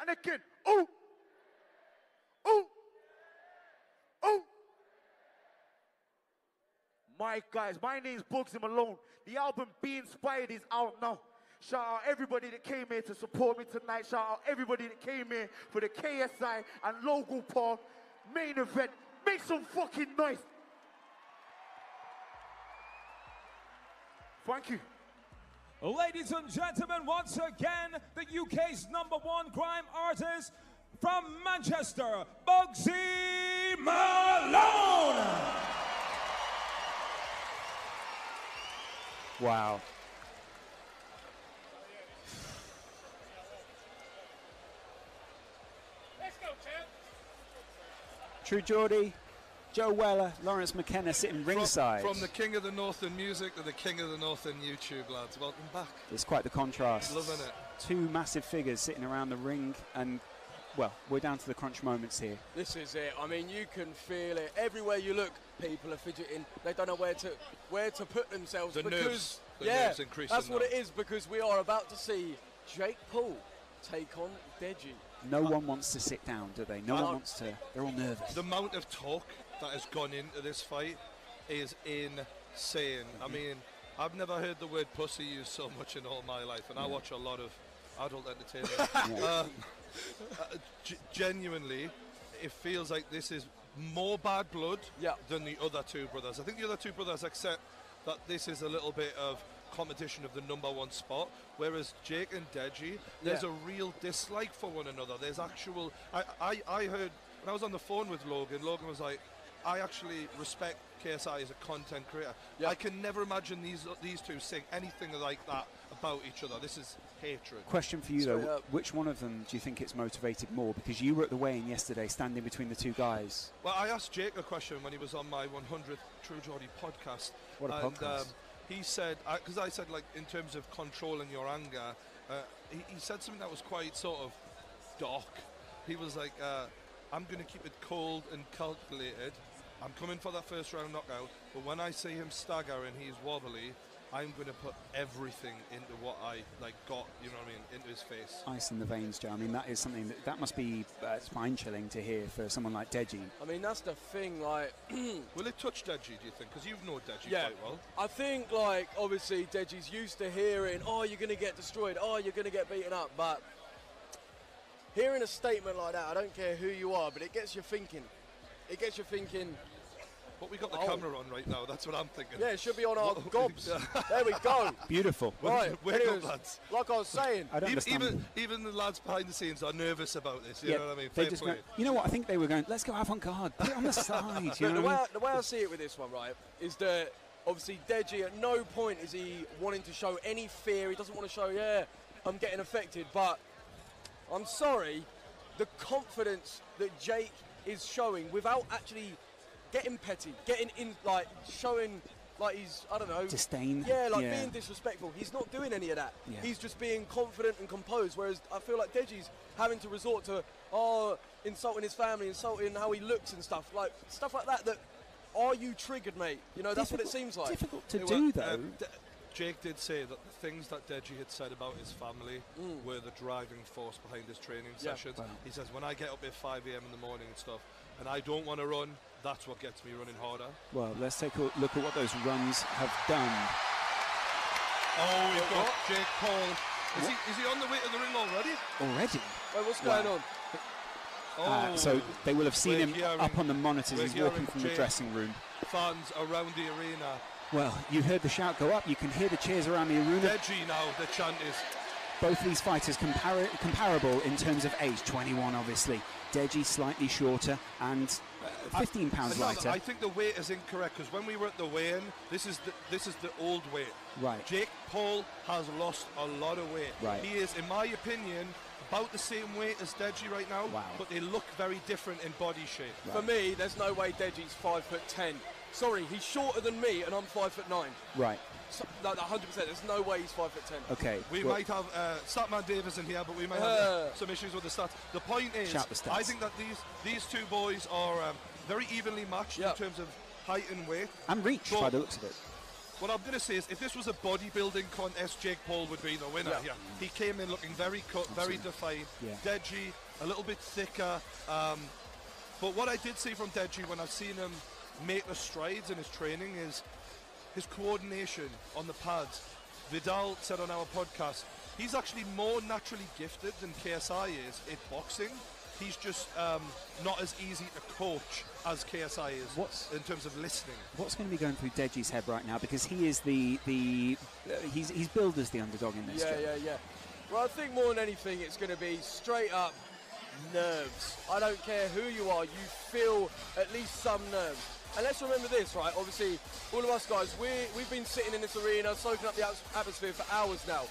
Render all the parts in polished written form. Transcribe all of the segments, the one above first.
And again. Oh! Oh! Oh! My guys, my name's Bugsy Malone. The album Be Inspired is out now. Shout out everybody that came here to support me tonight. Shout out everybody that came here for the KSI and Logan Paul main event. Make some fucking noise. Thank you. Ladies and gentlemen, once again, the UK's #1 grime artist from Manchester, Bugsy Malone. Wow. Let's go, champ. True Geordie, Joe Weller, Lawrence McKenna sitting ringside. From the king of the northern music to the king of the northern YouTube, lads. Welcome back. It's quite the contrast. Loving it. Two massive figures sitting around the ring, and, well, we're down to the crunch moments here. This is it. I mean, you can feel it. Everywhere you look, people are fidgeting. They don't know where to put themselves. The because, nerves increasing. That's what it is, because we are about to see Jake Paul take on DEJI. No one wants to sit down, do they? No one wants to. They're all nervous. The amount of talk that has gone into this fight is insane. I mean, I've never heard the word pussy used so much in all my life, and I watch a lot of adult entertainment. Genuinely, it feels like this is more bad blood than the other two brothers. I think the other two brothers accept that this is a little bit of competition of the #1 spot, whereas Jake and DEJI, there's a real dislike for one another. There's actual, I heard, when I was on the phone with Logan was like, I actually respect KSI as a content creator. I can never imagine these two saying anything like that about each other. This is hatred. Question for you though, which one of them do you think it's motivated more? Because you were at the weigh-in yesterday standing between the two guys. Well, I asked Jake a question when he was on my 100th True Geordie podcast. What a podcast. He said, because I said, like, in terms of controlling your anger, he said something that was quite sort of dark. He was like, I'm going to keep it cold and calculated. I'm coming for that first round knockout, but when I see him stagger and he's wobbly, I'm going to put everything into what I got, you know what I mean, into his face. Ice in the veins, Joe. I mean, that is something that must be spine-chilling to hear for someone like DEJI. I mean, that's the thing, like... Will it touch DEJI, do you think? Because you've known DEJI quite well. I think, like, obviously, DEJI's used to hearing, oh, you're going to get destroyed, oh, you're going to get beaten up, but hearing a statement like that, I don't care who you are, but it gets you thinking. It gets you thinking... But we got the camera on right now, that's what I'm thinking. Yeah, it should be on our gobs. There we go. Beautiful. Right, wake up, lads. Like I was saying. Even the lads behind the scenes are nervous about this, you know what I mean? They just go, you know what, I think they were going, let's go avant-garde, put it on the side. You know the way I see it with this one, right, is that obviously DEJI at no point is he wanting to show any fear. He doesn't want to show, I'm getting affected. But I'm sorry, the confidence that Jake is showing without actually getting petty, getting in, like, showing, like, he's, I don't know. Disdain. Yeah, like, being disrespectful. He's not doing any of that. Yeah. He's just being confident and composed, whereas I feel like DEJI's having to resort to, insulting his family, insulting how he looks and stuff like that, are you triggered, mate? You know, that's what it seems like. Difficult to do, though. Jake did say that the things that DEJI had said about his family were the driving force behind his training sessions. Wow. He says, when I get up at 5 a.m. in the morning and stuff, and I don't want to run, that's what gets me running harder. Well, let's take a look at what those runs have done. Oh, we've got Jake Paul. Is he on the way to the ring already? Already? Wait, what's going on? So they will have seen him up on the monitors. He's walking from the dressing room. Fans around the arena. Well, you heard the shout go up. You can hear the cheers around the arena. DEJI now, the chant is. Both these fighters comparable in terms of age. 21, obviously. DEJI slightly shorter and 15 pounds lighter. I think the weight is incorrect because when we were at the weigh-in, this is the old weight. Right. Jake Paul has lost a lot of weight. Right. He is, in my opinion, about the same weight as DEJI right now. Wow. But they look very different in body shape. Right. For me, there's no way DEJI's 5'10". Sorry, he's shorter than me, and I'm 5'9". Right. So, no, 100%. There's no way he's 5'10". Okay. We might have Statman Davis in here, but we might have some issues with the stats. The point is, I think that these two boys are very evenly matched in terms of height and weight. And reach, by the looks of it. What I'm going to say is, if this was a bodybuilding contest, Jake Paul would be the winner. Yeah. He came in looking very cut, very defined. Yeah. DEJI, a little bit thicker. But what I did see from DEJI when I've seen him make the strides in his training is his coordination on the pads. Vidal said on our podcast, he's actually more naturally gifted than KSI is in boxing. He's just not as easy to coach as KSI is in terms of listening. What's going to be going through Deji's head right now? Because he is he's billed as the underdog in this. Yeah. Well, I think more than anything, it's going to be straight up nerves. I don't care who you are, you feel at least some nerves. And let's remember this, right? Obviously, all of us guys, we've been sitting in this arena, soaking up the atmosphere for hours now.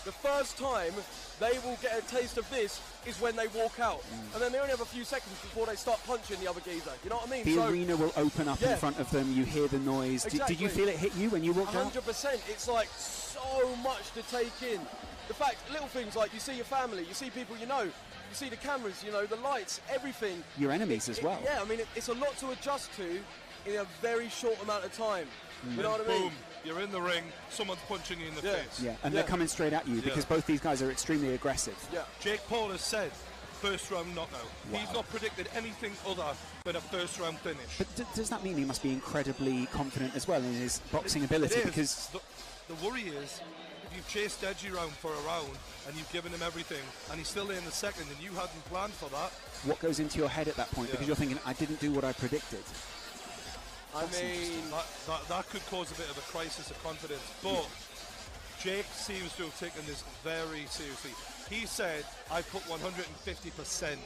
The first time they will get a taste of this is when they walk out. And then they only have a few seconds before they start punching the other geezer. You know what I mean? The arena will open up in front of them. You hear the noise. Exactly. Did you feel it hit you when you walked out? 100%. It's like so much to take in. The fact, little things like you see your family, you see people you know, you see the cameras, you know, the lights, everything. Your enemies as well. Yeah, I mean, it's a lot to adjust to in a very short amount of time. You know what I mean? Boom, you're in the ring, someone's punching you in the face. Yeah, and they're coming straight at you because both these guys are extremely aggressive. Yeah. Jake Paul has said, first round knockout. Wow. He's not predicted anything other than a first round finish. But does that mean he must be incredibly confident as well in his boxing ability? Because the worry is, if you've chased DEJI round for a round and you've given him everything and he's still there in the second and you hadn't planned for that. What goes into your head at that point? Because you're thinking, I didn't do what I predicted. I mean, that could cause a bit of a crisis of confidence. But Jake seems to have taken this very seriously. He said, I put 150%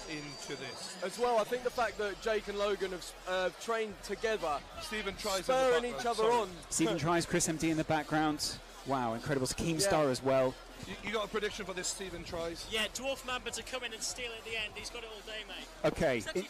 into this. As well, I think the fact that Jake and Logan have trained together, Stephen tries spurring each other on. Stephen tries, Chris MD in the background. Wow, incredible. Keemstar as well. You got a prediction for this, Stephen tries? Yeah, Dwarf Mamba to come in and steal it at the end. He's got it all day, mate. Okay. He's actually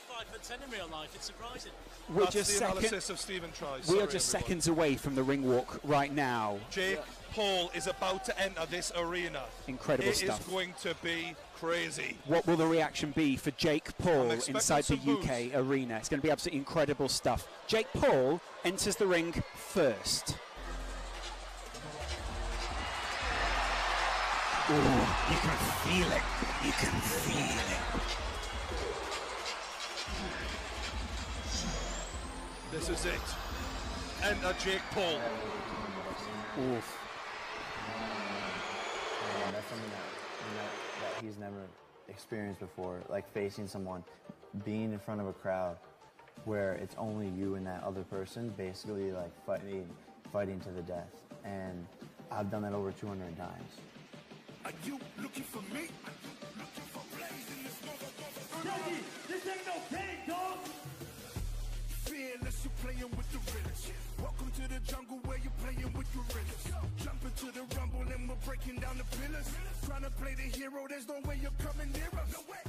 5'10" in real life. It's surprising. That's the analysis of Stephen tries. We are just seconds away from the ring walk right now. Jake Paul is about to enter this arena. Incredible stuff. It is going to be crazy. What will the reaction be for Jake Paul inside the UK arena? It's going to be absolutely incredible stuff. Jake Paul enters the ring first. Oh, you can feel it. You can feel it. This is it. Enter Jake Paul. Oof. Yeah, that's something that he's never experienced before, like facing someone, being in front of a crowd where it's only you and that other person, basically like fighting to the death. And I've done that over 200 times. Are you looking for me? Are you looking for blazing this motherfucker? This ain't no game, dog! Fearless, you're playing with the realest. Welcome to the jungle where you're playing with gorillas. Jump into the rumble and we're breaking down the pillars. Trying to play the hero, there's no way you're coming near us. No way.